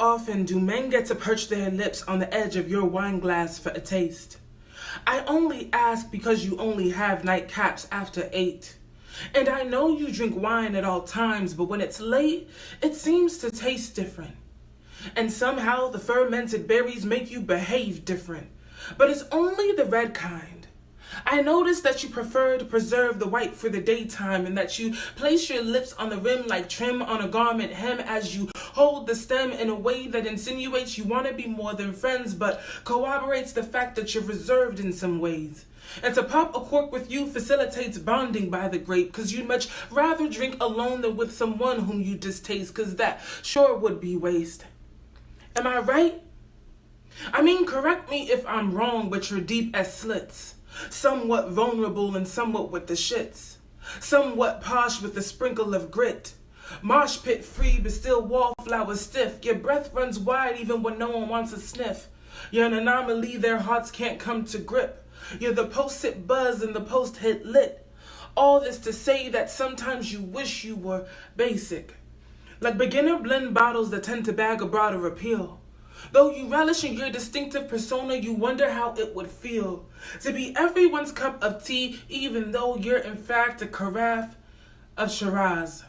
often do men get to perch their lips on the edge of your wine glass for a taste? I only ask because you only have nightcaps after 8. And I know you drink wine at all times, but when it's late, it seems to taste different. And somehow the fermented berries make you behave different. But it's only the red kind. I noticed that you prefer to preserve the white for the daytime and that you place your lips on the rim like trim on a garment hem as you hold the stem in a way that insinuates you want to be more than friends but corroborates the fact that you're reserved in some ways. And to pop a cork with you facilitates bonding by the grape because you'd much rather drink alone than with someone whom you distaste because that sure would be waste. Am I right? I mean, correct me if I'm wrong, but you're deep as slits. Somewhat vulnerable and somewhat with the shits. Somewhat posh with a sprinkle of grit. Mosh pit free but still wallflower stiff. Your breath runs wide even when no one wants a sniff. You're an anomaly their hearts can't come to grip. You're the post-it buzz and the post-hit lit. All this to say that sometimes you wish you were basic. Like beginner blend bottles that tend to bag a broader appeal. Though you relish in your distinctive persona, you wonder how it would feel to be everyone's cup of tea, even though you're in fact a carafe of Shiraz.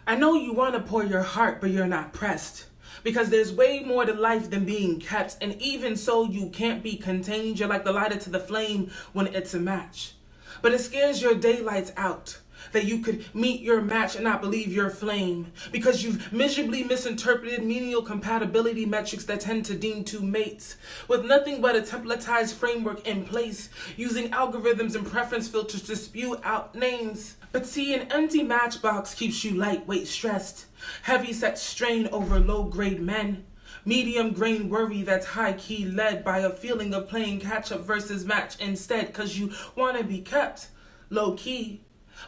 I know you want to pour your heart, but you're not pressed. Because there's way more to life than being kept, and even so you can't be contained. You're like the lighter to the flame when it's a match. But it scares your daylights out. That you could meet your match and not believe your flame because you've miserably misinterpreted menial compatibility metrics that tend to deem two mates with nothing but a templatized framework in place using algorithms and preference filters to spew out names. But see, an empty matchbox keeps you lightweight stressed, heavy set strain over low-grade men, medium grain worry that's high-key led by a feeling of playing catch-up versus match instead because you want to be kept low-key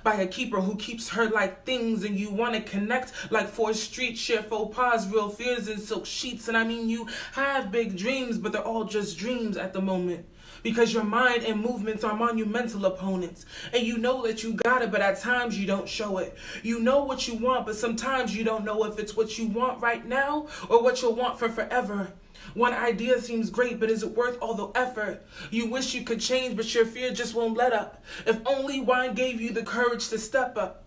by a keeper who keeps her like things and you want to connect like 4th Street, share faux pas, real fears and silk sheets. And I mean, you have big dreams, but they're all just dreams at the moment because your mind and movements are monumental opponents. And you know that you got it, but at times you don't show it. You know what you want, but sometimes you don't know if it's what you want right now or what you'll want for forever. One idea seems great, but is it worth all the effort? You wish you could change, but your fear just won't let up. If only wine gave you the courage to step up.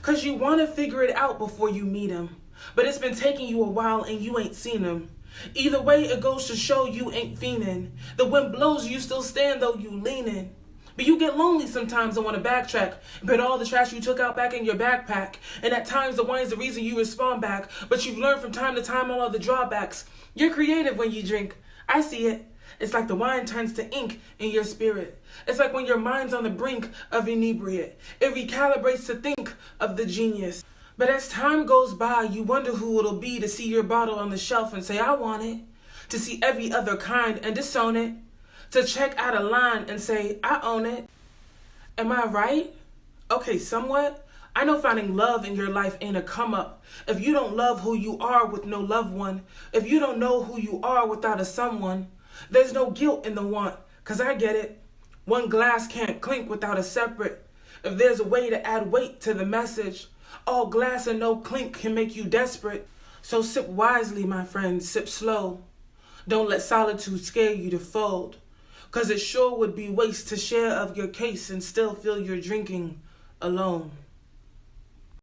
Cause you want to figure it out before you meet him. But it's been taking you a while and you ain't seen him. Either way, it goes to show you ain't fiending. The wind blows, you still stand though you leaning. But you get lonely sometimes and want to backtrack and put all the trash you took out back in your backpack. And at times the wine's the reason you respond back. But you've learned from time to time all of the drawbacks. You're creative when you drink. I see it. It's like the wine turns to ink in your spirit. It's like when your mind's on the brink of inebriate. It recalibrates to think of the genius. But as time goes by, you wonder who it'll be to see your bottle on the shelf and say, I want it. To see every other kind and disown it. To check out a line and say, I own it. Am I right? Okay, somewhat. I know finding love in your life ain't a come up. If you don't love who you are with no loved one, if you don't know who you are without a someone, there's no guilt in the want, cause I get it. One glass can't clink without a separate. If there's a way to add weight to the message, all glass and no clink can make you desperate. So sip wisely, my friend, sip slow. Don't let solitude scare you to fold, cause it sure would be waste to share of your case and still feel you're drinking alone.